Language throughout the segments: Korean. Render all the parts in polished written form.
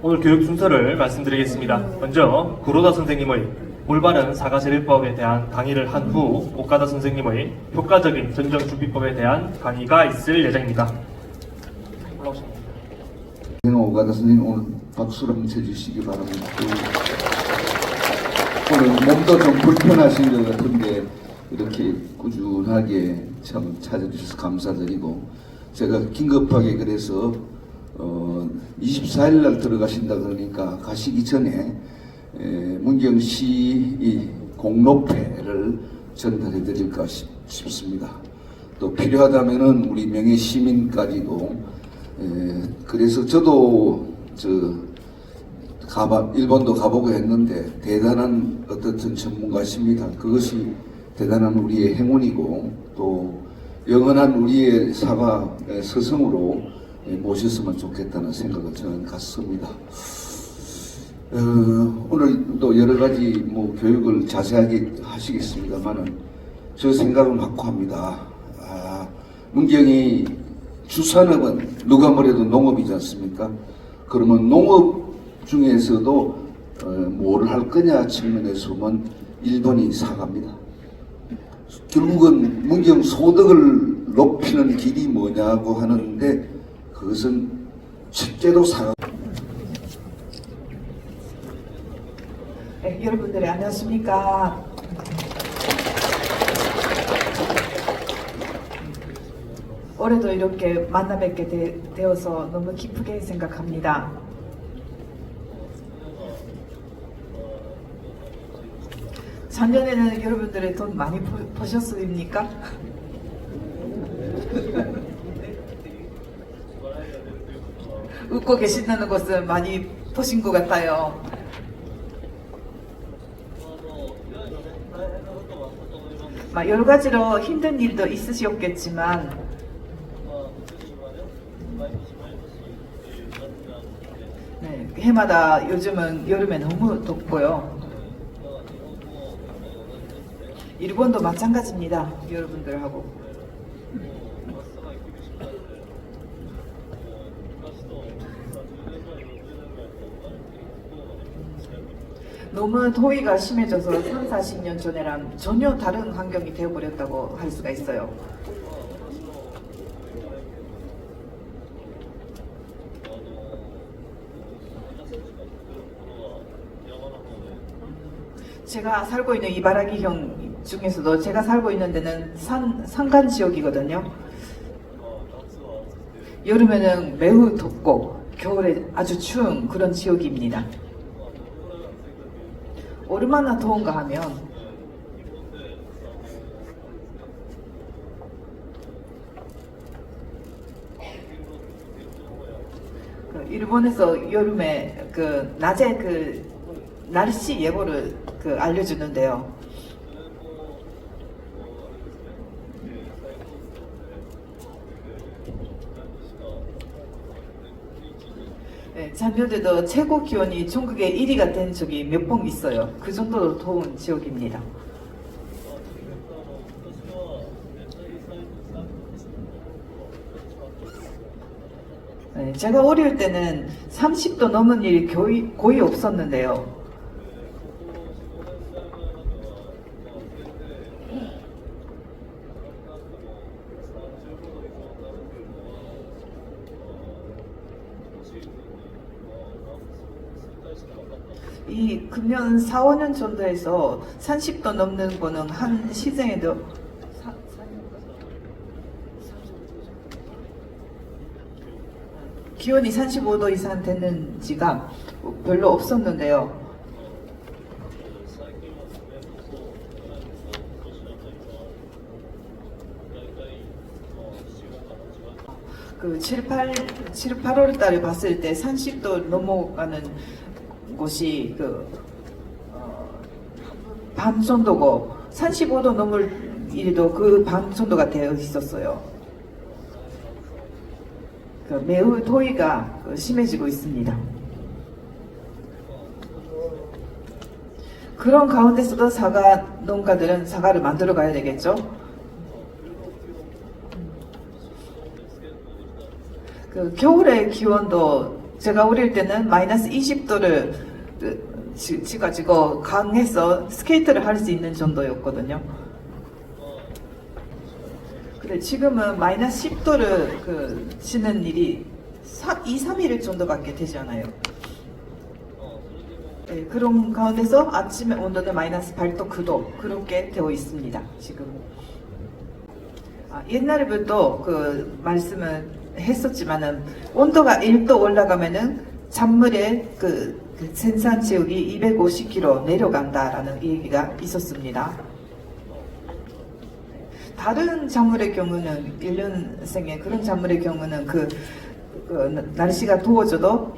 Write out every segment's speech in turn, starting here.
오늘 교육 순서를 말씀드리겠습니다. 먼저 구로다 선생님의 올바른 사과제비법에 대한 강의를 한 후 오카다 선생님의 효과적인 전정준비법에 대한 강의가 있을 예정입니다. 오카다 선생님 오늘 박수를 한번 쳐주시기 바랍니다. 오늘 몸도 좀 불편하신 것 같은데 이렇게 꾸준하게 참 찾아주셔서 감사드리고, 제가 긴급하게 그래서 24일 날 들어가신다 그러니까 가시기 전에 문경시 이 공로패를 전달해 드릴까 싶습니다. 또 필요하다면은 우리 명예 시민까지도 그래서 저도 일본도 가보고 했는데 대단한 어떻든 전문가십니다. 그것이 대단한 우리의 행운이고 또 영원한 우리의 사과 스승으로 모셨으면 좋겠다는 생각을 저는 갖습니다. 오늘도 여러 가지 교육을 자세하게 하시겠습니다만은 저 생각은 확고합니다. 문경이 주산업은 누가 뭐래도 농업이지 않습니까? 그러면 농업 중에서도 뭘 할 거냐 측면에서 보면 1번이 사과입니다. 결국은 문경 소득을 높이는 길이 뭐냐고 하는데 그것은 첫째로 사과. 네, 여러분들 안녕하십니까? 올해도 이렇게 만나 뵙게 되어서 너무 기쁘게 생각합니다. 작년에는 여러분들의 돈 많이 버셨습니까? 웃고 계신다는 것은 많이 버신 것 같아요. 여러 가지로 힘든 일도 있으셨겠지만 해마다 요즘은 여름에 너무 덥고요. 일본도 마찬가지입니다. 여러분들하고. 너무 더위가 심해져서 3, 40년 전에랑 전혀 다른 환경이 되어버렸다고 할 수가 있어요. 제가 살고 있는 이바라기현 중에서도 제가 살고 있는 데는 산간 지역이거든요. 여름에는 매우 덥고 겨울에 아주 추운 그런 지역입니다. 얼마나 더운가 하면 일본에서 여름에 낮에 날씨 예보를 알려주는데요. 작년에도 최고 기온이 전국에 1위가 된 적이 몇 번 있어요. 그 정도로 더운 지역입니다. 제가 어릴 때는 30도 넘은 일이 거의 없었는데요. 이 금년 4, 5년 정도에서 30도 넘는 거는 한 시즌에도 기온이 35도 이상 되는 지가 별로 없었는데요. 7, 8월 달에 봤을 때 30도 넘어가는 곳이 반 정도고 35도 넘을 일도 그 반 정도가 되어 있었어요. 매우 더위가 심해지고 있습니다. 그런 가운데서도 사과 농가들은 사과를 만들어 가야 되겠죠. 겨울의 기온도 제가 어릴 때는 마이너스 20도를 치가지고 강해서 스케이트를 할 수 있는 정도였거든요. 근데 지금은 마이너스 10도를 치는 일이 2, 3일 정도밖에 되지 않아요. 네, 그런 가운데서 아침에 온도는 마이너스 8도, 9도 그렇게 되어 있습니다. 지금. 옛날부터 말씀을 했었지만은 온도가 1도 올라가면은 작물의 생산 체육이 250kg 내려간다라는 얘기가 있었습니다. 다른 작물의 경우는 1년생의 그런 작물의 경우는 날씨가 더워져도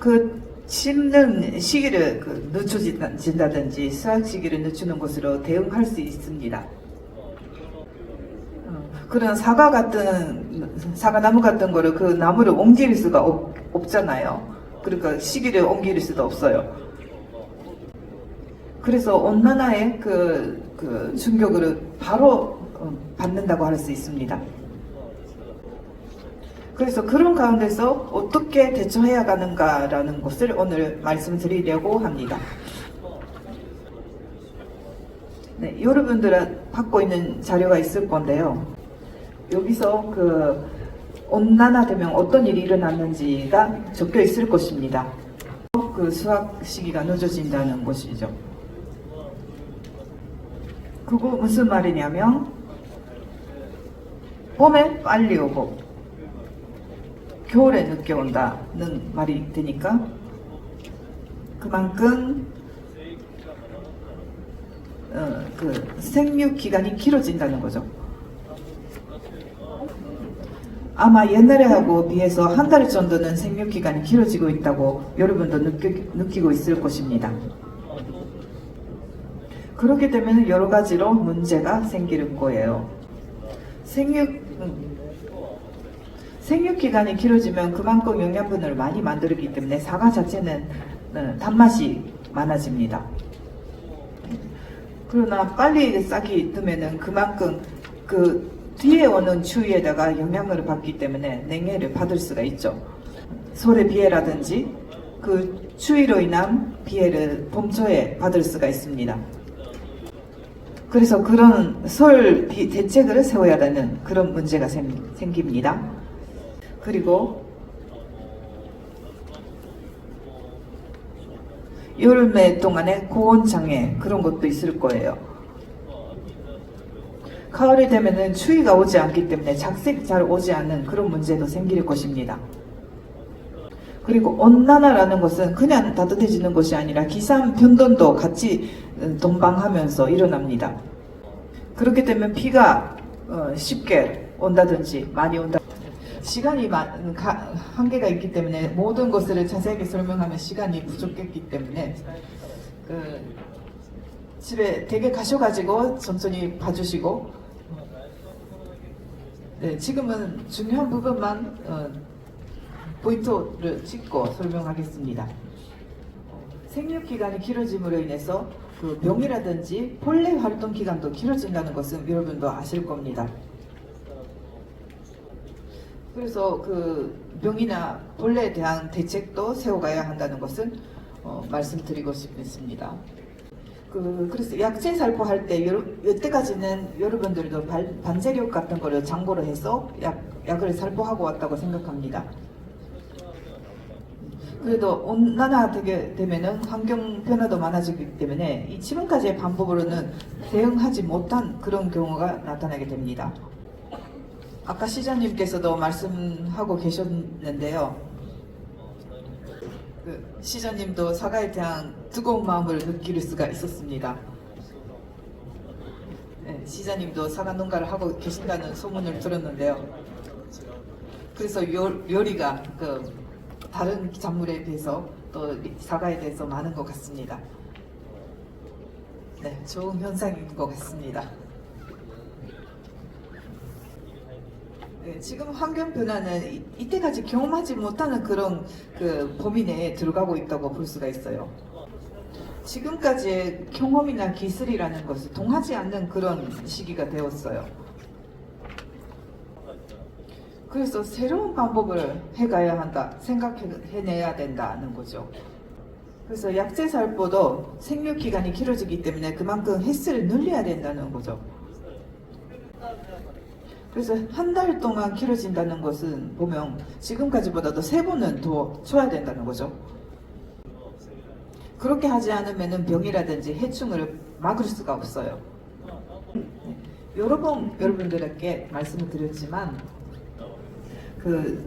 심는 시기를 늦춰진다든지 수확 시기를 늦추는 것으로 대응할 수 있습니다. 그런 사과나무 같은 거를 그 나무를 옮길 수가 없잖아요. 그러니까 시기를 옮길 수도 없어요. 그래서 온난화의 충격을 바로 받는다고 할 수 있습니다. 그래서 그런 가운데서 어떻게 대처해야 하는가라는 것을 오늘 말씀드리려고 합니다. 네, 여러분들은 갖고 있는 자료가 있을 건데요. 여기서 온난화되면 어떤 일이 일어났는지가 적혀 있을 것입니다. 수확 시기가 늦어진다는 것이죠. 그거 무슨 말이냐면 봄에 빨리 오고 겨울에 늦게 온다는 말이 되니까 그만큼 생육 기간이 길어진다는 거죠. 아마 옛날하고 비해서 한 달 정도는 생육 기간이 길어지고 있다고 여러분도 느끼고 있을 것입니다. 그렇게 되면 여러 가지로 문제가 생길 거예요. 생육 기간이 길어지면 그만큼 영양분을 많이 만들기 때문에 사과 자체는 단맛이 많아집니다. 그러나 빨리 싹이 뜨면은 그만큼 뒤에 오는 추위에다가 영향을 받기 때문에 냉해를 받을 수가 있죠. 설의 비해라든지 추위로 인한 피해를 봄초에 받을 수가 있습니다. 그래서 그런 설 대책을 세워야 되는 그런 문제가 생깁니다. 그리고 여름에 동안에 고온장애 그런 것도 있을 거예요. 가을이 되면은 추위가 오지 않기 때문에 작색이 잘 오지 않는 그런 문제도 생길 것입니다. 그리고 온난화라는 것은 그냥 따뜻해지는 것이 아니라 기상 변동도 같이 동반하면서 일어납니다. 그렇게 되면 비가 쉽게 온다든지 많이 온다. 시간이 한계가 있기 때문에 모든 것을 자세하게 설명하면 시간이 부족했기 때문에 집에 댁에 가셔가지고 천천히 봐주시고 네, 지금은 중요한 부분만 포인트를 찍고 설명하겠습니다. 생육기간이 길어짐으로 인해서 병이라든지 본래 활동 기간도 길어진다는 것은 여러분도 아실 겁니다. 그래서 병이나 본래에 대한 대책도 세워가야 한다는 것은 말씀드리고 싶습니다. 그래서 약재 살포할 때 여태까지는 여러분들도 반제력 같은 거를 장고를 해서 약을 살포하고 왔다고 생각합니다. 그래도 온난화되게 되면은 환경 변화도 많아지기 때문에 지금까지의 방법으로는 대응하지 못한 그런 경우가 나타나게 됩니다. 아까 시장님께서도 말씀하고 계셨는데요. 시장님도 사과에 대한 뜨거운 마음을 느낄 수가 있었습니다. 네, 시장님도 사과 농가를 하고 계신다는 소문을 들었는데요. 그래서 요리가 다른 작물에 비해서 또 사과에 대해서 많은 것 같습니다. 네, 좋은 현상인 것 같습니다. 네, 지금 환경 변화는 이때까지 경험하지 못하는 그런 범위 내에 들어가고 있다고 볼 수가 있어요. 지금까지의 경험이나 기술이라는 것을 동하지 않는 그런 시기가 되었어요. 그래서 새로운 방법을 해가야 한다, 생각해내야 된다는 거죠. 그래서 약제살포도 생육기간이 길어지기 때문에 그만큼 횟수를 늘려야 된다는 거죠. 그래서 한 달 동안 길어진다는 것은 보면 지금까지보다도 3번은 더 줘야 된다는 거죠. 그렇게 하지 않으면 병이라든지 해충을 막을 수가 없어요. 여러 번 여러분들에게 말씀을 드렸지만 그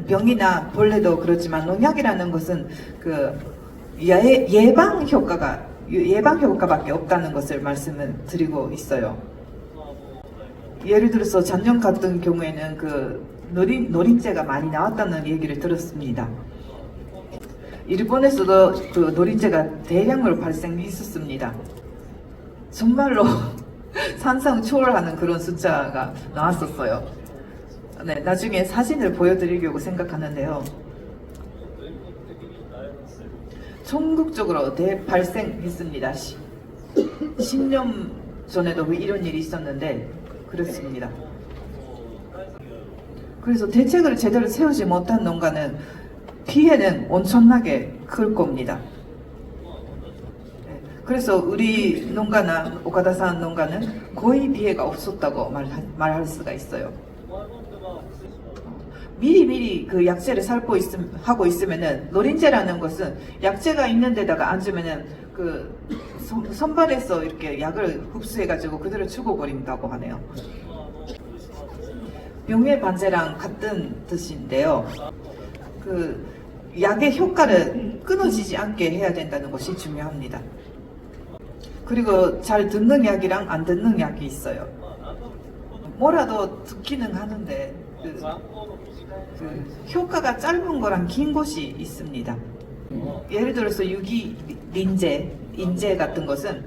병이나 벌레도 그렇지만 농약이라는 것은 그 예방 효과밖에 없다는 것을 말씀을 드리고 있어요. 예를 들어서 작년 같은 경우에는 그 노린재가 많이 나왔다는 얘기를 들었습니다. 일본에서도 그 노린재가 대량으로 발생했었습니다. 정말로 산상 초월하는 그런 숫자가 나왔었어요. 네, 나중에 사진을 보여드리려고 생각하는데요. 전국적으로 대발생했습니다. 10년 전에도 이런 일이 있었는데 그렇습니다. 그래서 대책을 제대로 세우지 못한 농가는 피해는 엄청나게 클 겁니다. 그래서 우리 농가나 오카다산 농가는 거의 피해가 없었다고 말할 수가 있어요. 미리미리 그 약재를 하고 있으면은 노린재라는 것은 약재가 있는 데다가 앉으면은 그 선발해서 이렇게 약을 흡수해가지고 그대로 죽어버린다고 하네요. 병의 반제랑 같은 뜻인데요. 그 약의 효과를 끊어지지 않게 해야 된다는 것이 중요합니다. 그리고 잘 듣는 약이랑 안 듣는 약이 있어요. 뭐라도 듣기는 하는데 그 효과가 짧은 거랑 긴 것이 있습니다. 예를 들어서 인제 같은 것은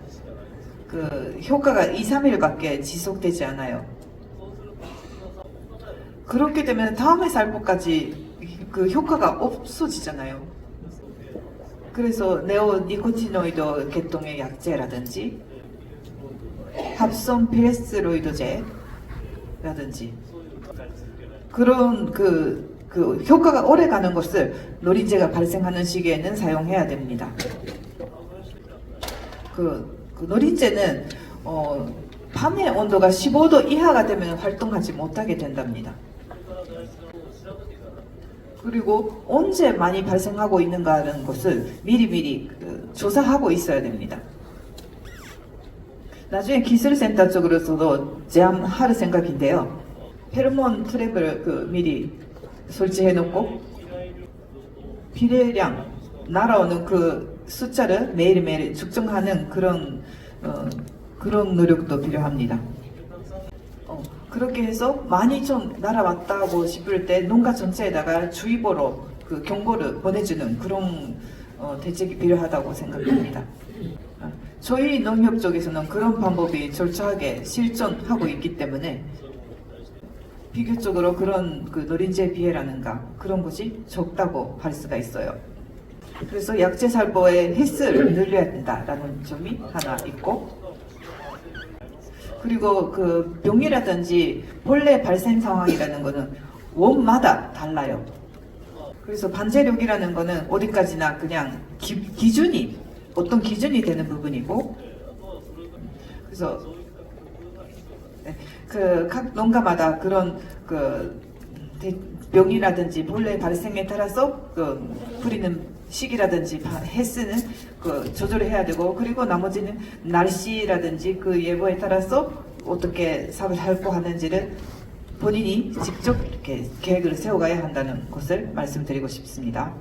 그 효과가 2-3일밖에 지속되지 않아요. 그렇게 되면 다음에 살포까지 그 효과가 없어지잖아요. 그래서 네오니코티노이드 계통의 약제라든지 합성 피레스로이드제라든지 그런 그 효과가 오래 가는 것을 노린재가 발생하는 시기에는 사용해야 됩니다. 그 노린재는 밤의 온도가 15도 이하가 되면 활동하지 못하게 된답니다. 그리고 언제 많이 발생하고 있는가라는 것을 미리미리 조사하고 있어야 됩니다. 나중에 기술센터 쪽으로서도 제안할 생각인데요. 페로몬 트랩을 미리 설치해 놓고 비례량 날아오는 그 숫자를 매일매일 측정하는 그런 노력도 필요합니다. 그렇게 해서 많이 좀 날아왔다고 싶을 때 농가 전체에다가 주의보로 그 경고를 보내주는 그런 대책이 필요하다고 생각합니다. 저희 농협 쪽에서는 그런 방법이 철저하게 실천하고 있기 때문에 비교적으로 그런 그 노린재 피해라는가 그런 것이 적다고 할 수가 있어요. 그래서 약재살포의 횟수를 늘려야 된다라는 점이 하나 있고, 그리고 그 병이라든지 벌레 발생 상황이라는 거는 원마다 달라요. 그래서 반제력이라는 거는 어디까지나 그냥 기준이 어떤 기준이 되는 부분이고, 그래서 그 각 농가마다 그런 그 병이라든지 벌레 발생에 따라서 그 뿌리는 시기라든지 횟수는 그 조절을 해야 되고, 그리고 나머지는 날씨라든지 그 예보에 따라서 어떻게 삽을 할고 하는지를 본인이 직접 이렇게 계획을 세워가야 한다는 것을 말씀드리고 싶습니다.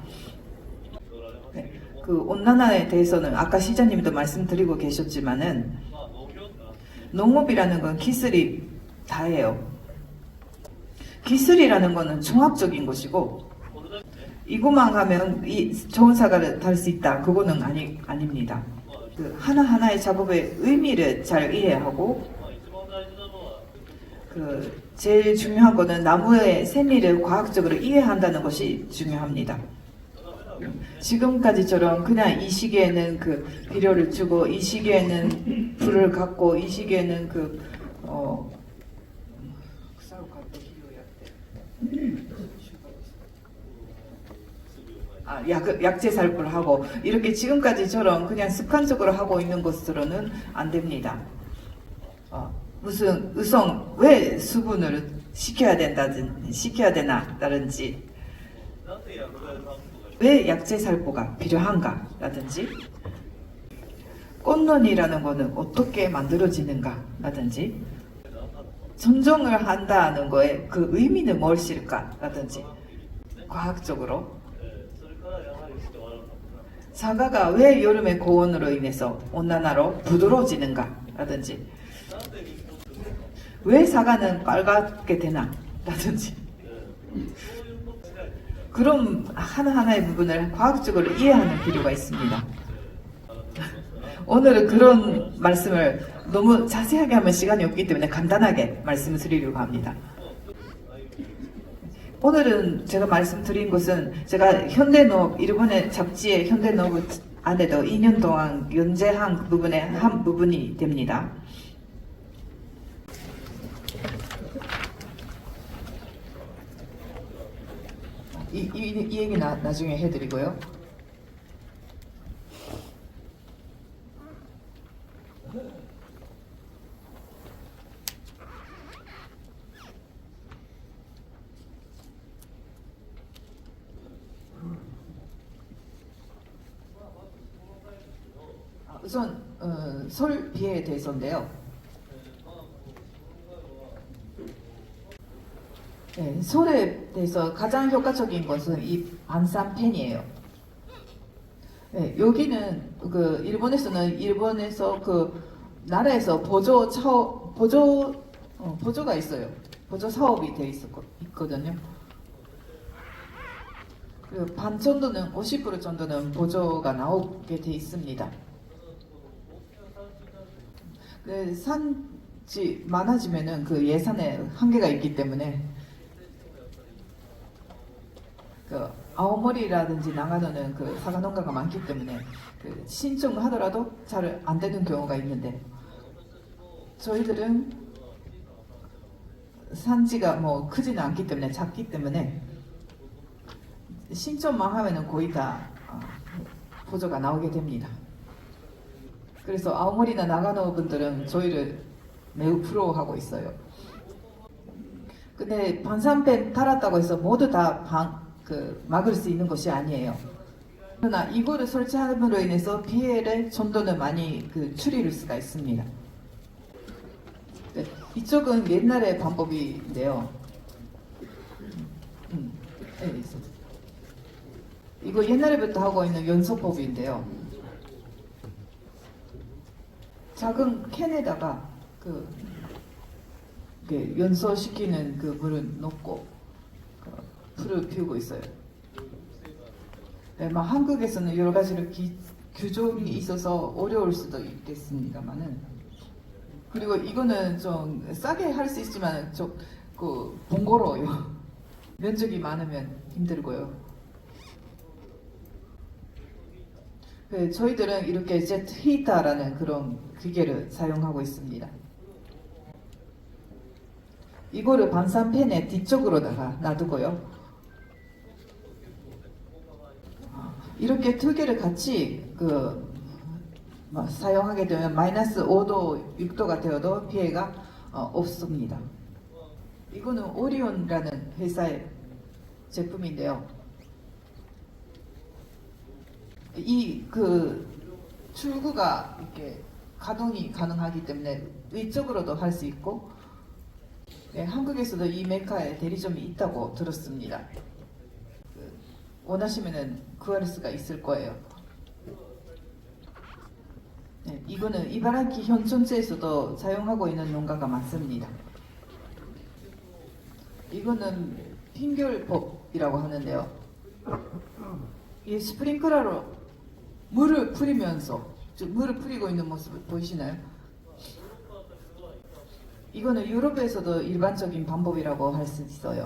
네, 그 온난화에 대해서는 아까 시장님도 말씀드리고 계셨지만은 농업이라는 건 기술이 다예요. 기술이라는 거는 종합적인 것이고, 이것만 하면 좋은 사과를 달 수 있다, 그거는 아닙니다. 그 하나하나의 작업의 의미를 잘 이해하고, 그 제일 중요한 거는 나무의 생리를 과학적으로 이해한다는 것이 중요합니다. 지금까지처럼 그냥 이 시기에는 그 비료를 주고, 이 시기에는 불을 갖고, 이 시기에는 약재 살포를 하고 이렇게 지금까지처럼 그냥 습관적으로 하고 있는 것으로는 안 됩니다. 무슨 의성 왜 수분을 시켜야 되나라든지 왜 약재 살포가 필요한가라든지 꽃눈이라는 거는 어떻게 만들어지는가라든지 전종을 한다는 거에 그 의미는 무엇일까라든지 과학적으로 사과가 왜 여름의 고온으로 인해서 온난화로 부드러워지는가라든지 왜 사과는 빨갛게 되나 라든지 그런 하나하나의 부분을 과학적으로 이해하는 필요가 있습니다. 오늘은 그런 말씀을 너무 자세하게 하면 시간이 없기 때문에 간단하게 말씀을 드리려고 합니다. 오늘은 제가 말씀드린 것은 제가 현대농업, 일본의 잡지의 현대농업 안에도 2년 동안 연재한 부분의 한 부분이 됩니다. 이 얘기 나중에 해드리고요. 우선 설비에 대해서인데요. 네, 설에 대해서 가장 효과적인 것은 이 반사팬이에요. 네, 여기는 그 일본에서 그 나라에서 보조가 있어요. 보조 사업이 돼 있거든요. 그 반 정도는 50% 정도는 보조가 나오게 돼 있습니다. 네, 산지 많아지면은 그 예산에 한계가 있기 때문에 그 아오모리라든지 나가노는 그 사과 농가가 많기 때문에 그 신청하더라도 잘 안 되는 경우가 있는데 저희들은 산지가 뭐 크지는 않기 때문에 작기 때문에 신청만 하면은 거의 다 보조가 나오게 됩니다. 그래서 아오모리나 나가노 분들은 저희를 매우 부러워하고 있어요. 근데 반사팬 달았다고 해서 모두 다 막을 수 있는 것이 아니에요. 그러나 이거를 설치함으로 인해서 피해를 정도는 많이 줄일 수가 있습니다. 네, 이쪽은 옛날의 방법인데요. 네, 이거 옛날부터 하고 있는 연소법인데요. 작은 캔에다가 연소시키는 그 물을 넣고 불을 피우고 있어요. 네, 한국에서는 여러 가지로 규정이 있어서 어려울 수도 있겠습니다만은 그리고 이거는 좀 싸게 할 수 있지만 좀 번거로워요. 면적이 많으면 힘들고요. 네, 저희들은 이렇게 제트 히터라는 그런 기계를 사용하고 있습니다. 이거를 반사팬의 뒤쪽으로다가 놔두고요. 이렇게 두 개를 같이 사용하게 되면 마이너스 5도, 6도가 되어도 피해가 없습니다. 이거는 오리온이라는 회사의 제품인데요. 이 출구가 이렇게 가동이 가능하기 때문에 위쪽으로도 할 수 있고, 네, 한국에서도 이 메카에 대리점이 있다고 들었습니다. 원하시면은 구할 수가 있을 거예요. 네, 이거는 이바라키 현촌지에서도 사용하고 있는 농가가 많습니다. 이거는 핑결법이라고 하는데요. 이 스프링클러로 물을 뿌리면서, 물을 뿌리고 있는 모습 보이시나요? 이거는 유럽에서도 일반적인 방법이라고 할 수 있어요.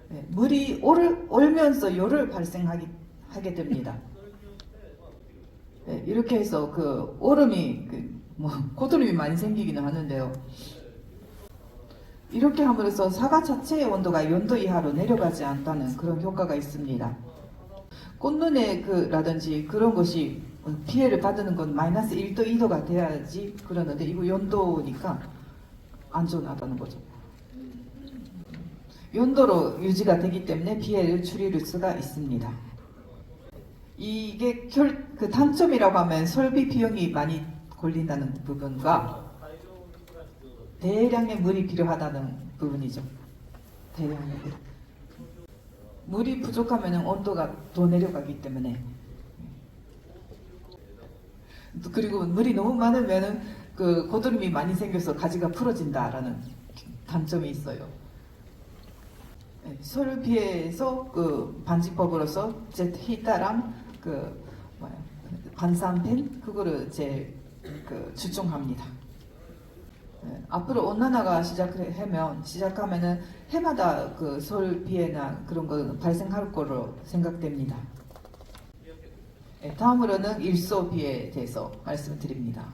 네, 물이 얼면서 열을 발생하게 됩니다. 네, 이렇게 해서 얼음이 고드름이 많이 생기기는 하는데요. 이렇게 함으로써 사과 자체의 온도가 연도 이하로 내려가지 않다는 그런 효과가 있습니다. 꽃눈의 라든지 그런 것이 피해를 받는 건 마이너스 1도, 2도가 돼야지 그러는데 이거 연도니까 안전하다는 거죠. 연도로 유지가 되기 때문에 피해를 줄일 수가 있습니다. 이게 그 단점이라고 하면 설비 비용이 많이 걸린다는 부분과 대량의 물이 필요하다는 부분이죠. 대량의 물. 물이 부족하면 온도가 더 내려가기 때문에. 그리고 물이 너무 많으면 그 고드름이 많이 생겨서 가지가 풀어진다라는 단점이 있어요. 설비에서 그 반지법으로서 제트 히터랑 반사팬 그거를 추정합니다. 앞으로 온난화가 시작하면은 해마다 그 서울 피해나 그런 거 발생할 거로 생각됩니다. 다음으로는 일소 피해에 대해서 말씀드립니다.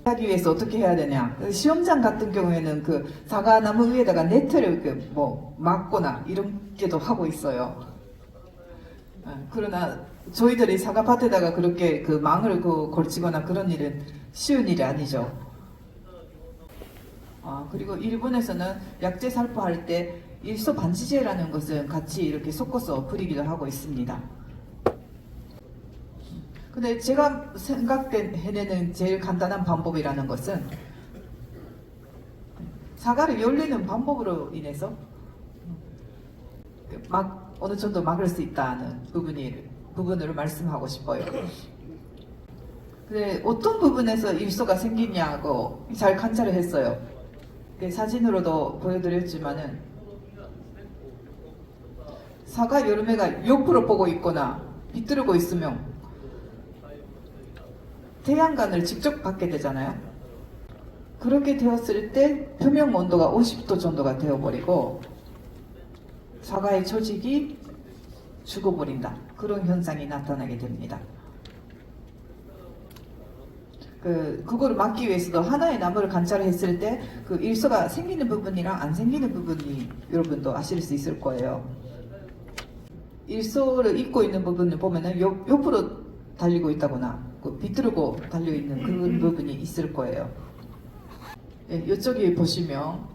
하기 위해서 어떻게 해야 되냐? 시험장 같은 경우에는 그 사과나무 위에다가 네트를 막거나 이런 게도 하고 있어요. 그러나 저희들이 사과밭에다가 그렇게 그 망을 걸치거나 그런 일은 쉬운 일이 아니죠. 그리고 일본에서는 약재 살포할 때 일소 반지제라는 것은 같이 이렇게 섞어서 뿌리기도 하고 있습니다. 근데 제가 해내는 제일 간단한 방법이라는 것은 사과를 열리는 방법으로 인해서 어느 정도 막을 수 있다는 부분을 말씀하고 싶어요. 근데 어떤 부분에서 일소가 생기냐고 잘 관찰을 했어요. 사진으로도 보여드렸지만은 사과 열매가 옆으로 보고 있거나 비틀고 있으면 태양광을 직접 받게 되잖아요. 그렇게 되었을 때 표면 온도가 50도 정도가 되어버리고 사과의 조직이 죽어버린다. 그런 현상이 나타나게 됩니다. 그거를 막기 위해서도 하나의 나무를 관찰했을 때 그 일소가 생기는 부분이랑 안 생기는 부분이 여러분도 아실 수 있을 거예요. 일소를 잇고 있는 부분을 보면은 옆으로 달리고 있다거나 비틀고 달려있는 그런 부분이 있을 거예요. 이쪽에 보시면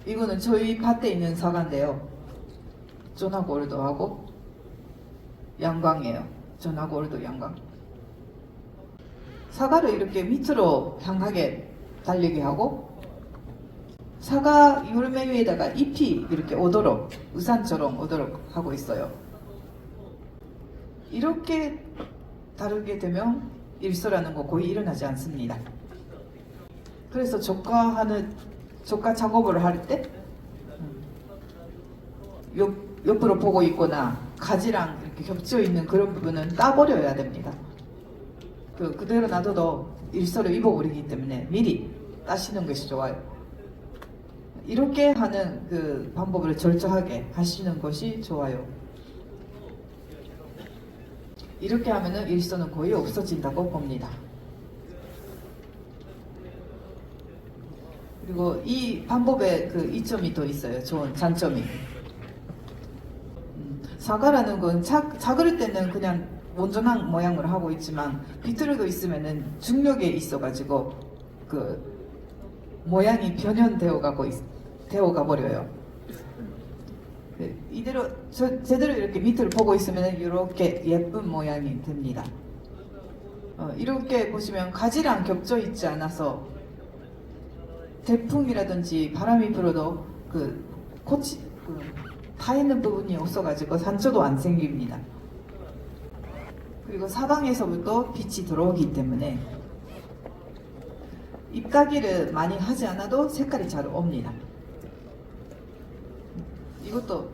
이거는 저희 밭에 있는 사과인데요. 조나골드하고 양광이에요. 조나골드 양광. 사과를 이렇게 밑으로 향하게 달리게 하고 사과 열매 위에다가 잎이 이렇게 오도록 우산처럼 오도록 하고 있어요. 이렇게 다루게 되면 일소라는 거 거의 일어나지 않습니다. 그래서 조카 작업을 할 때 옆으로 보고 있거나 가지랑 이렇게 겹쳐 있는 그런 부분은 따버려야 됩니다. 그대로 놔둬도 일소를 입어버리기 때문에 미리 따시는 것이 좋아요. 이렇게 하는 그 방법을 철저하게 하시는 것이 좋아요. 이렇게 하면은 일소는 거의 없어진다고 봅니다. 그리고 이 방법에 그 이점이 또 있어요. 좋은 장점이. 사과라는 건 작을 때는 그냥 온전한 모양을 하고 있지만 비틀어도 있으면은 중력에 있어가지고 그 모양이 변형되어 가버려요. 이대로 제대로 이렇게 밑을 보고 있으면 이렇게 예쁜 모양이 됩니다. 이렇게 보시면 가지랑 겹쳐 있지 않아서 태풍이라든지 바람이 불어도 꽃이 타 있는 부분이 없어가지고 산초도 안 생깁니다. 그리고 사방에서부터 빛이 들어오기 때문에 잎따기를 많이 하지 않아도 색깔이 잘 옵니다. 이것도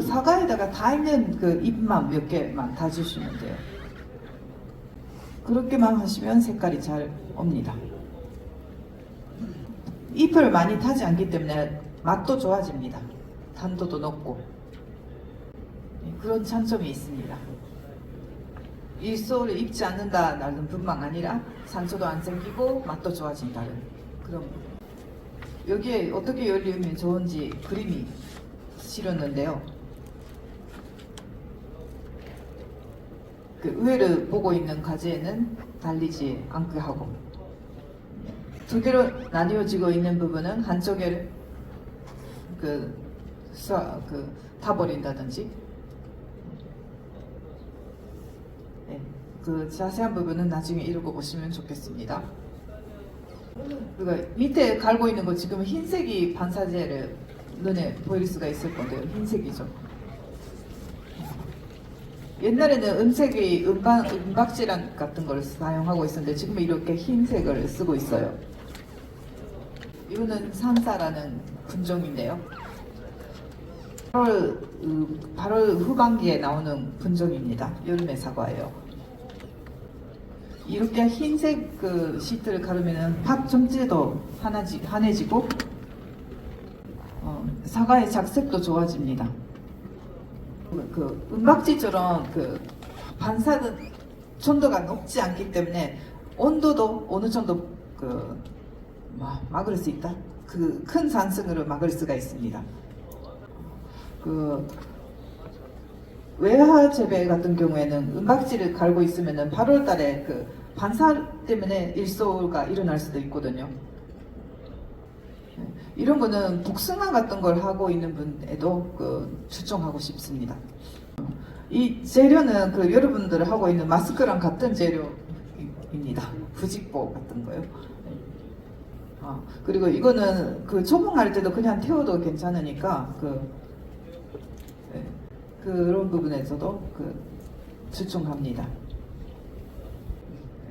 사과에다가 다 있는 그 잎만 몇 개만 다주시면 돼요. 그렇게만 하시면 색깔이 잘 옵니다. 잎을 많이 타지 않기 때문에 맛도 좋아집니다. 단도도 높고 그런 장점이 있습니다. 일소를 입지 않는다라는 뿐만 아니라 상처도 안 생기고 맛도 좋아진다는 그런 부분. 여기에 어떻게 열리면 좋은지 그림이 실었는데요. 그 의회를 보고 있는 과제에는 달리지 않게 하고, 두 개로 나뉘어지고 있는 부분은 한쪽에 타버린다든지, 네, 그 자세한 부분은 나중에 읽어보시면 좋겠습니다. 그러니까 밑에 갈고 있는 거 지금 흰색이 반사제를 눈에 보일 수가 있을 건데요. 흰색이죠. 옛날에는 은색이 은박지란 같은 걸 사용하고 있었는데 지금은 이렇게 흰색을 쓰고 있어요. 이거는 산사라는 분종인데요. 8월 후반기에 나오는 분종입니다. 여름의 사과예요. 이렇게 흰색 그 시트를 가르면 팥 전체도 환해지고 사과의 작색도 좋아집니다. 그 은박지처럼 그 반사는 촌도가 높지 않기 때문에 온도도 어느 정도 막을 수 있다. 그 큰 산승으로 막을 수가 있습니다. 그 외화 재배 같은 경우에는 은박지를 갈고 있으면은 8월달에 그 반사 때문에 일소가 일어날 수도 있거든요. 이런 거는 복숭아 같은 걸 하고 있는 분에도 추천하고 싶습니다. 이 재료는 여러분들 하고 있는 마스크랑 같은 재료입니다. 부직포 같은 거요. 그리고 이거는 초봉할 때도 그냥 태워도 괜찮으니까 그런 부분에서도 추천합니다.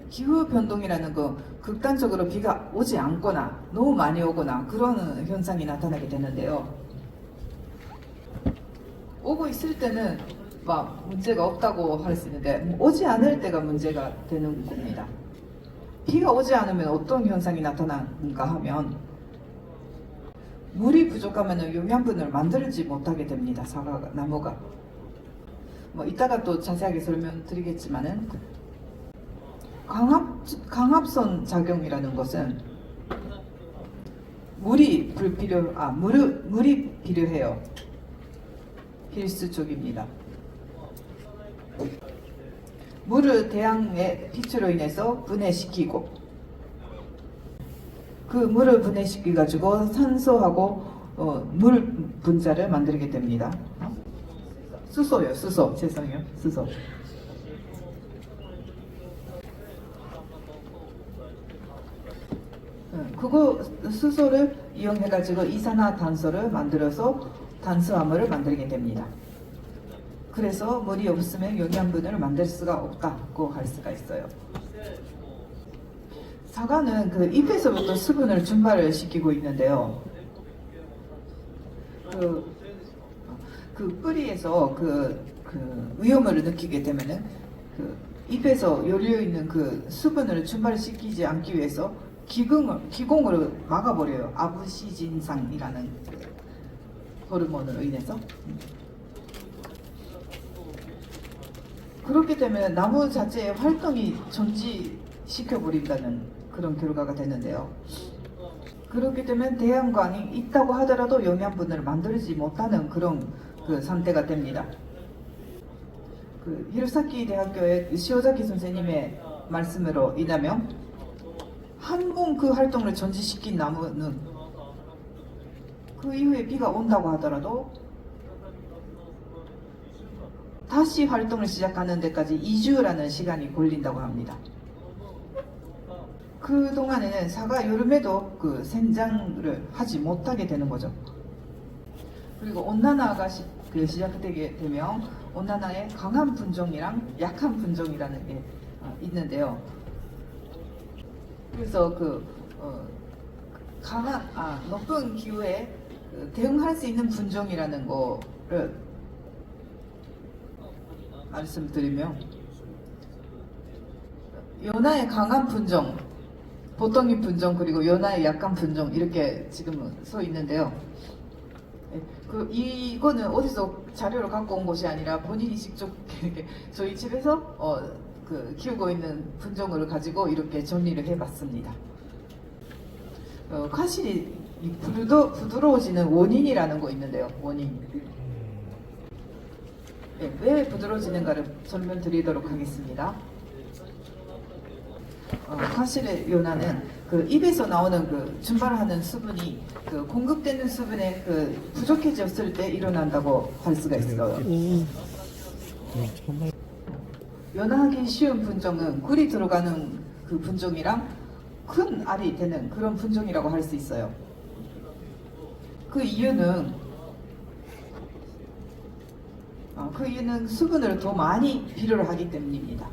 기후 변동이라는 거 극단적으로 비가 오지 않거나 너무 많이 오거나 그런 현상이 나타나게 되는데요. 오고 있을 때는 막 문제가 없다고 할 수 있는데 오지 않을 때가 문제가 되는 겁니다. 비가 오지 않으면 어떤 현상이 나타나는가 하면 물이 부족하면 영양분을 만들지 못하게 됩니다. 나무가. 이따가 또 자세하게 설명드리겠지만은 강압선 작용이라는 것은 물이 필요해요. 필수적입니다. 물을 태양의 빛으로 인해서 분해시키고 그 물을 분해시켜 가지고 산소하고 물 분자를 만들게 됩니다. 수소요, 수소. 죄송해요, 수소. 그거 수소를 이용해 가지고 이산화탄소를 만들어서 탄수화물을 만들게 됩니다. 그래서 물이 없으면 영양분을 만들 수가 없다고 할 수가 있어요. 사과는 잎에서부터 수분을 증발을 시키고 있는데요. 뿌리에서 위험을 느끼게 되면은 잎에서 열려 있는 수분을 증발시키지 않기 위해서 기공으로 막아버려요. 아부시진상이라는 호르몬으로 인해서. 그렇기 때문에 나무 자체의 활동이 정지시켜버린다는 그런 결과가 되는데요. 그렇기 때문에 태양광이 있다고 하더라도 영양분을 만들지 못하는 그런 상태가 됩니다. 히로사키 대학교의 시오자키 선생님의 말씀으로 인하면 한 번 활동을 정지시킨 나무는 그 이후에 비가 온다고 하더라도 다시 활동을 시작하는 데까지 2주라는 시간이 걸린다고 합니다. 그 동안에는 사과 여름에도 생장을 하지 못하게 되는 거죠. 그리고 온난화가 시작되게 되면 온난화의 강한 분종이랑 약한 분종이라는 게 있는데요. 그래서 높은 기후에 대응할 수 있는 분종이라는 거를 말씀드리면 연화의 강한 분종, 보통의 분종, 그리고 연화의 약한 분종 이렇게 지금 써 있는데요. 이거는 어디서 자료를 갖고 온 것이 아니라 본인이 직접 저희 집에서 키우고 있는 분종을 가지고 이렇게 정리를 해봤습니다. 과실이 부드러워지는 원인이라는 거 있는데요. 원인. 네, 왜 부드러워지는가를 설명드리도록 하겠습니다. 과실의 요나는 입에서 나오는 준발하는 수분이 공급되는 수분에 부족해졌을 때 일어난다고 할 수가 있어요. 연하기 쉬운 분종은 꿀이 들어가는 분종이랑 큰 알이 되는 그런 분종이라고 할 수 있어요. 그 이유는 수분을 더 많이 필요로 하기 때문입니다.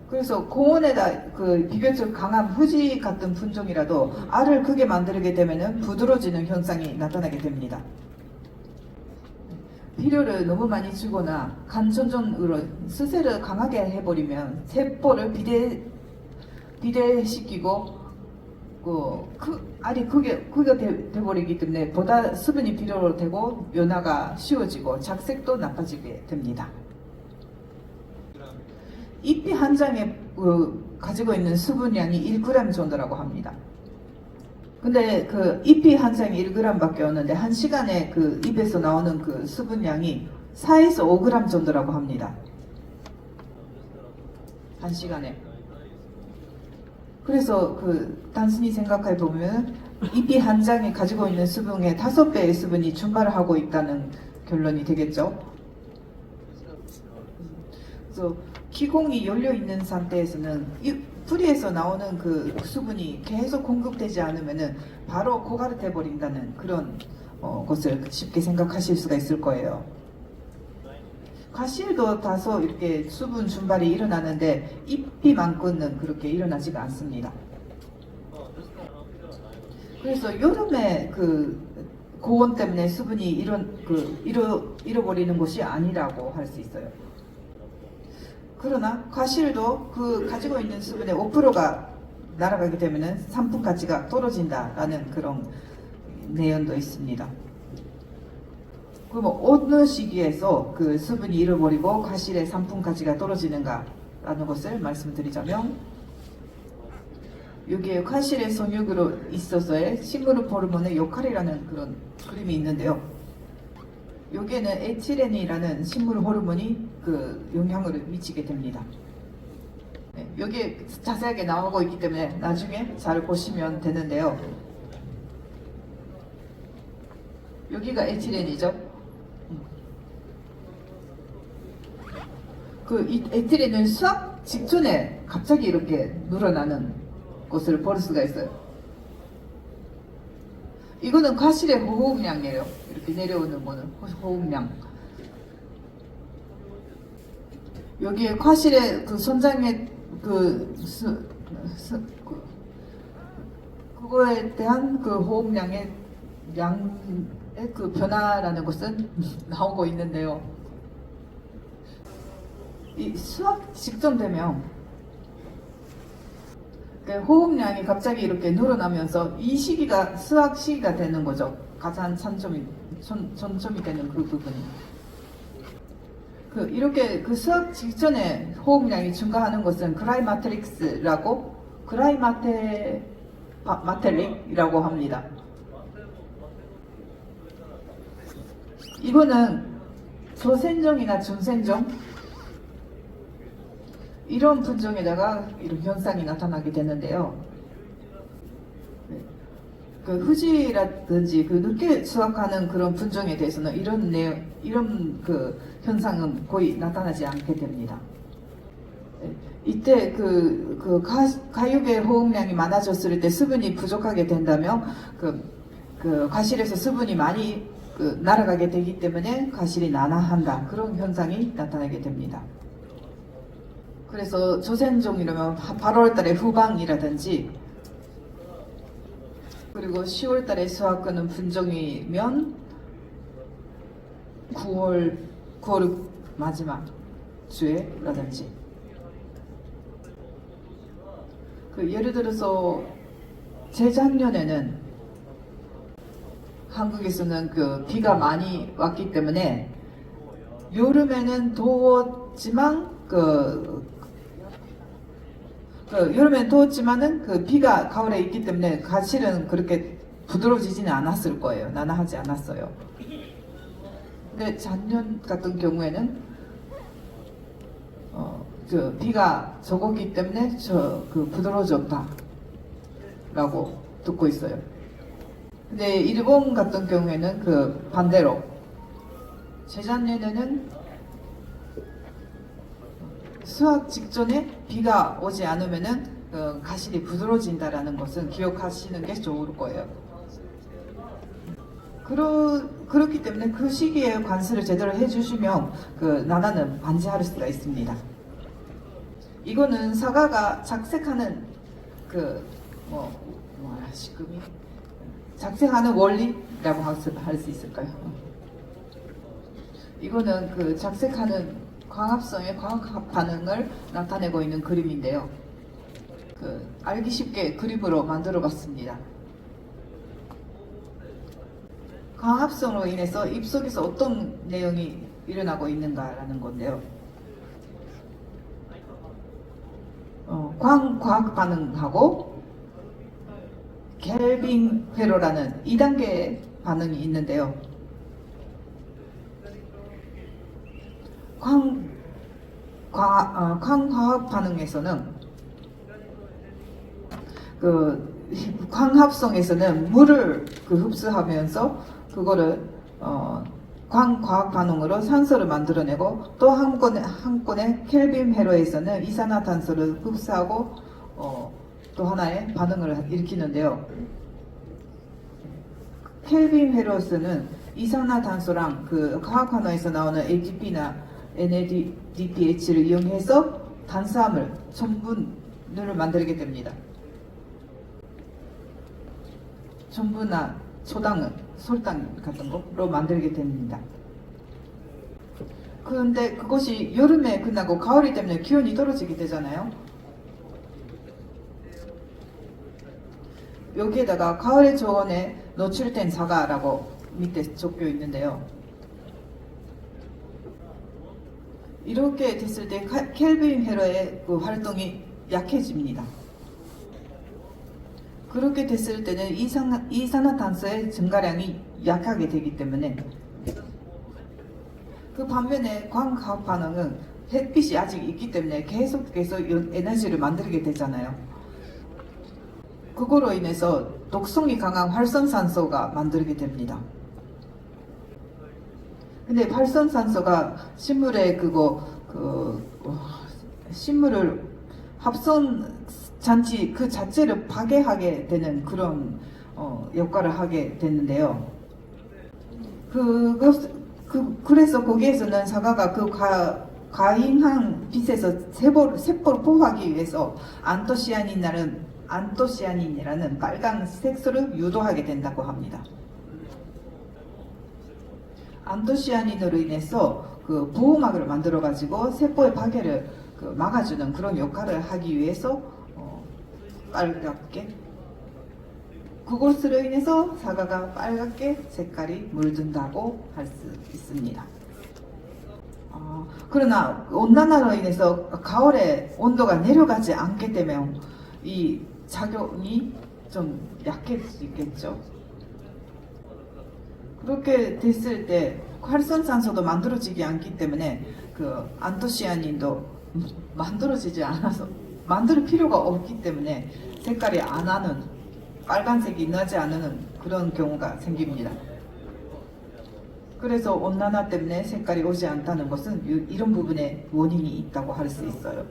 그래서 고온에다 비교적 강한 후지 같은 분종이라도 알을 크게 만들게 되면 부드러워지는 현상이 나타나게 됩니다. 비료를 너무 많이 주거나 간전전으로 수세를 강하게 해버리면 세포를 비대시키고 알이 크게 돼버리기 때문에 보다 수분이 필요로 되고 연화가 쉬워지고 작색도 나빠지게 됩니다. 잎이 한 장에 가지고 있는 수분량이 1g 정도라고 합니다. 근데 잎이 한 장에 1g밖에 없는데 1시간에 잎에서 나오는 수분량이 4에서 5g 정도라고 합니다. 1시간에. 그래서 단순히 생각해 보면 잎이 한 장에 가지고 있는 수분의 5배의 수분이 증발을 하고 있다는 결론이 되겠죠. 그래서 기공이 열려 있는 상태에서는 뿌리에서 나오는 수분이 계속 공급되지 않으면은 바로 고갈돼 버린다는 그런 것을 쉽게 생각하실 수가 있을 거예요. 과실도 다소 이렇게 수분 증발이 일어나는데 잎이만큼은 그렇게 일어나지가 않습니다. 그래서 여름에 고온 때문에 수분이 잃어버리는 것이 아니라고 할 수 있어요. 그러나 과실도 가지고 있는 수분의 5%가 날아가게 되면 상품 가치가 떨어진다라는 그런 내용도 있습니다. 그럼 어느 시기에서 수분이 잃어버리고 과실의 상품 가치가 떨어지는가라는 것을 말씀드리자면 여기에 과실의 성육으로 있어서의 식물 호르몬의 역할이라는 그런 그림이 있는데요. 여기에는 에틸렌이라는 식물 호르몬이 영향을 미치게 됩니다. 네, 여기에 자세하게 나오고 있기 때문에 나중에 잘 보시면 되는데요. 여기가 에틸렌이죠. 이 에틸렌은 수확 직전에 갑자기 이렇게 늘어나는 것을 볼 수가 있어요. 이거는 과실의 호흡량이에요. 이렇게 내려오는 거는 호흡량. 여기에 과실의 선장의 그거에 대한 호흡량의 양의 변화라는 것은 나오고 있는데요. 이 수확 직전 되면 호흡량이 갑자기 이렇게 늘어나면서 이 시기가 수확 시기가 되는 거죠. 가장 전점이 되는 부분이. 이렇게 수확 직전에 호흡량이 증가하는 것은 그라이마텔릭이라고 합니다. 이거는 저생종이나 중생종 이런 분종에다가 이런 현상이 나타나게 되는데요. 후지라든지 늦게 수확하는 그런 분종에 대해서는 이런 현상은 거의 나타나지 않게 됩니다. 이때 가육의 호흡량이 많아졌을 때 수분이 부족하게 된다면 과실에서 수분이 많이 날아가게 되기 때문에 과실이 난화한다, 그런 현상이 나타나게 됩니다. 그래서 조생종이라면 8월달에 후방이라든지 그리고 10월달에 수확하는 분종이면 9월 마지막 주에라든지 예를 들어서 재작년에는 한국에서는 비가 많이 왔기 때문에 여름에는 더웠지만 여름엔 더웠지만은 그 비가 가을에 있기 때문에 가실은 그렇게 부드러워지지는 않았을 거예요. 나나하지 않았어요. 근데 작년 같은 경우에는 비가 적었기 때문에 부드러워졌다라고 듣고 있어요. 근데 일본 같은 경우에는 그 반대로 재작년에는 수확 직전에 비가 오지 않으면은 가실이 부드러워진다라는 것은 기억하시는 게 좋을 거예요. 그렇기 때문에 그 시기에 관수를 제대로 해주시면 나나는 반지할 수가 있습니다. 이거는 사과가 작색하는 시금이 작색하는 원리라고 할 수 있을까요? 이거는 작색하는 광합성의 광합 반응을 나타내고 있는 그림인데요. 알기 쉽게 그림으로 만들어 봤습니다. 광합성으로 인해서 입속에서 어떤 내용이 일어나고 있는가라는 건데요. 광과학 반응하고 켈빈 회로라는 2단계의 반응이 있는데요. 광화학 반응에서는 광합성에서는 물을 흡수하면서 그거를 광과학 반응으로 산소를 만들어내고 또 한 건의 켈빈 회로에서는 이산화탄소를 흡수하고 또 하나의 반응을 일으키는데요. 켈빈 회로에서는 이산화탄소랑 화학환원에서 나오는 ATP나 NADPH를 이용해서 탄수화물, 전분을 만들게 됩니다. 전분이나 설탕 같은 거로 만들게 됩니다. 그런데 그것이 여름에 끝나고 가을이 되면 기온이 떨어지게 되잖아요. 여기에다가 가을의 저온에 노출된 사과라고 밑에 적혀 있는데요. 이렇게 됐을 때 켈빈 회로의 활동이 약해집니다. 그렇게 됐을 때는 이산화탄소의 증가량이 약하게 되기 때문에 반면에 광화학 반응은 햇빛이 아직 있기 때문에 계속해서 에너지를 만들게 되잖아요. 그거로 인해서 독성이 강한 활성산소가 만들게 됩니다. 근데 활성산소가 식물의 식물을 합성 잔치 그 자체를 파괴하게 되는 그런 역할을 하게 되는데요. 그래서 거기에서는 사과가 과잉한 빛에서 세포를 보호하기 위해서 안토시아닌이라는 빨간 색소를 유도하게 된다고 합니다. 안토시아닌으로 인해서 보호막을 만들어 가지고 세포의 파괴를 막아주는 그런 역할을 하기 위해서 빨갛게 그것으로 인해서 사과가 빨갛게 색깔이 물든다고 할 수 있습니다. 그러나 온난화로 인해서 가을에 온도가 내려가지 않게 되면 이 작용이 좀 약해지겠죠. 그렇게 됐을 때 활성산소도 만들어지지 않기 때문에 안토시아닌도 만들어지지 않아서 만들 필요가 없기 때문에 색깔이 안 나는 빨간색이 나지 않는 그런 경우가 생깁니다. 그래서 온난화 때문에 색깔이 오지 않다는 것은 이런 부분에 원인이 있다고 할 수 있어요.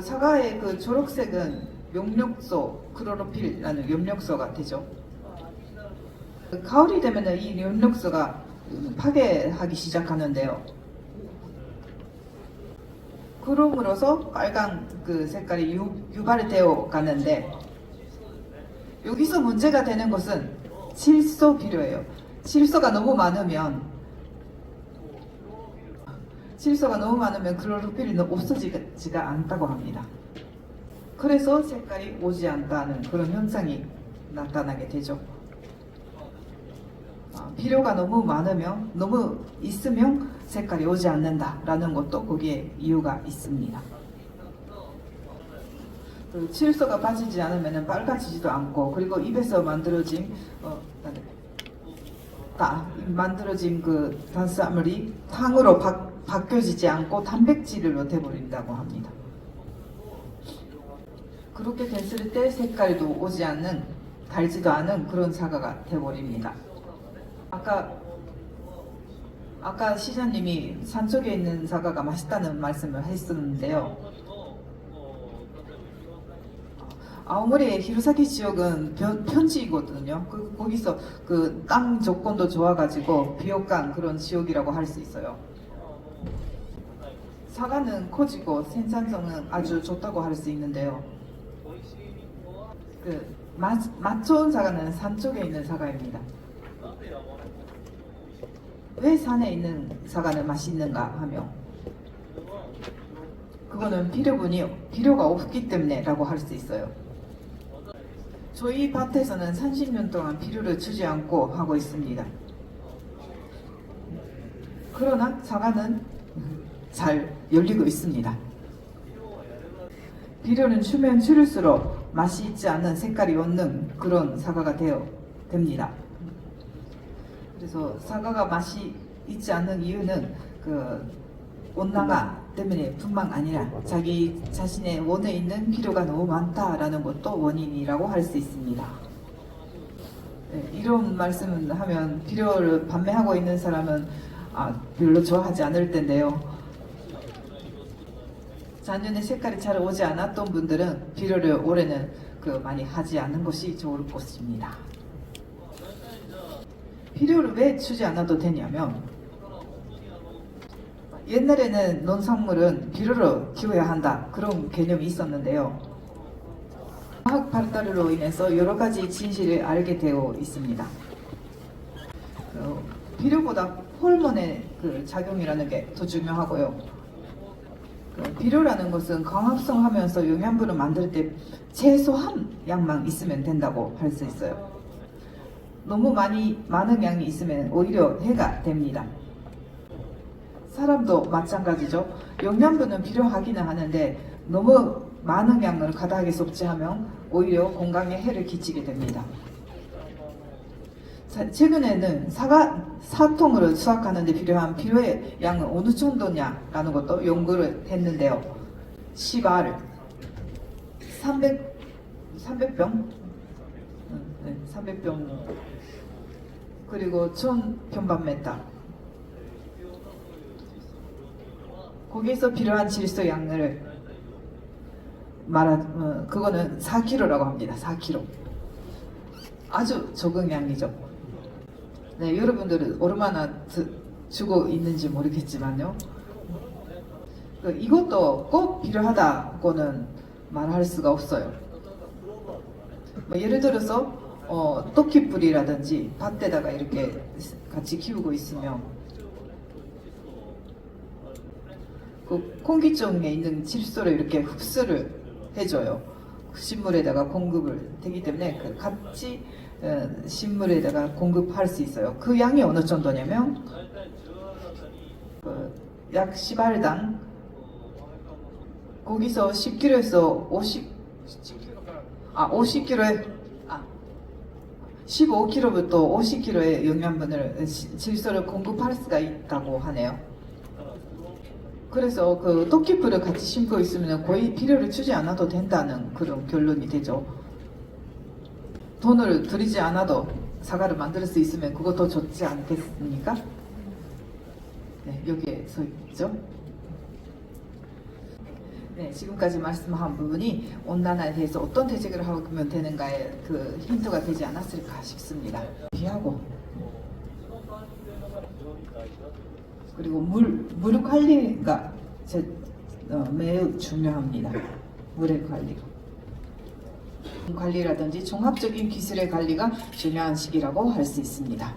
사과의 초록색은 용력소 클로로필이라는 용력소가 되죠. 가을이 되면 이 용력소가 파괴하기 시작하는데요. 그럼으로써 빨간 색깔이 유발이 되어 가는데 여기서 문제가 되는 것은 질소 비료예요. 질소가 너무 많으면 클로로필이 없어지지가 않다고 합니다. 그래서 색깔이 오지 않다는 그런 현상이 나타나게 되죠. 비료가 너무 있으면 색깔이 오지 않는다라는 것도 거기에 이유가 있습니다. 그 칠소가 빠지지 않으면 빨개지지도 않고, 그리고 입에서 만들어진 만들어진 그 탄수화물이 탕으로 바뀌어지지 않고 단백질로 돼버린다고 합니다. 그렇게 됐을 때 색깔도 오지 않는, 달지도 않은 그런 사과가 돼버립니다. 아까 시장님이 산쪽에 있는 사과가 맛있다는 말씀을 했었는데요. 아오모리의 히로사키 지역은 편지이거든요. 거기서 그 땅 조건도 좋아가지고 비옥간 그런 지역이라고 할 수 있어요. 사과는 커지고 생산성은 아주 좋다고 할 수 있는데요. 맛 좋은 사과는 산 쪽에 있는 사과입니다. 왜 산에 있는 사과는 맛있는가 하며, 그거는 비료가 없기 때문에라고 할 수 있어요. 저희 밭에서는 30년 동안 비료를 주지 않고 하고 있습니다. 그러나 사과는 잘 열리고 있습니다. 비료는 주면 줄일수록 맛이 있지 않은 색깔이 없는 그런 사과가 됩니다. 그래서 사과가 맛이 있지 않는 이유는 그 온난화 때문에 뿐만 아니라 자기 자신의 원에 있는 비료가 너무 많다라는 것도 원인이라고 할 수 있습니다. 네, 이런 말씀을 하면 비료를 판매하고 있는 사람은 별로 좋아하지 않을 텐데요. 작년에 색깔이 잘 오지 않았던 분들은 비료를 올해는 많이 하지 않는 것이 좋을 것입니다. 비료를 왜 주지 않아도 되냐면, 옛날에는 농산물은 비료로 키워야 한다, 그런 개념이 있었는데요. 과학 발달로 인해서 여러 가지 진실을 알게 되어 있습니다. 비료보다 호르몬의 작용이라는 게 더 중요하고요. 비료라는 것은 광합성하면서 영양분을 만들 때 최소한 양만 있으면 된다고 할 수 있어요. 너무 많은 양이 있으면 오히려 해가 됩니다. 사람도 마찬가지죠. 영양분은 필요하기는 하는데 너무 많은 양을 과다하게 섭취하면 오히려 건강에 해를 끼치게 됩니다. 최근에는 사통으로 수확하는데 필요한 비료의 양은 어느 정도냐라는 것도 연구를 했는데요. 시발 300병? 네, 300병, 그리고 1000평방미터, 거기에서 필요한 질소 양을 그거는 4kg라고 합니다. 4kg. 아주 적은 양이죠. 네, 여러분들은 얼마나 주고 있는지 모르겠지만요. 이것도 꼭 필요하다고는 말할 수가 없어요. 예를 들어서 토끼뿔이라든지 밭에다가 이렇게 같이 키우고 있으면 공기중에 있는 질소를 이렇게 흡수를 해줘요. 식물에다가 공급을 되기 때문에 같이 식물에다가 공급할 수 있어요. 그 양이 어느 정도냐면 약 10알당 거기서 10kg에서 15kg부터 50kg의 영양분을 질소를 공급할 수가 있다고 하네요. 그래서 토끼풀을 같이 심고 있으면 거의 비료를 주지 않아도 된다는 그런 결론이 되죠. 돈을 들이지 않아도 사과를 만들 수 있으면 그것도 좋지 않겠습니까? 네, 여기에 서 있죠. 네, 지금까지 말씀한 부분이 온난화에 대해서 어떤 대책을 하면 되는가에 힌트가 되지 않았을까 싶습니다. 비하고 그리고 물 관리가 매우 중요합니다. 물의 관리라든지 종합적인 기술의 관리가 중요한 시기라고 할 수 있습니다.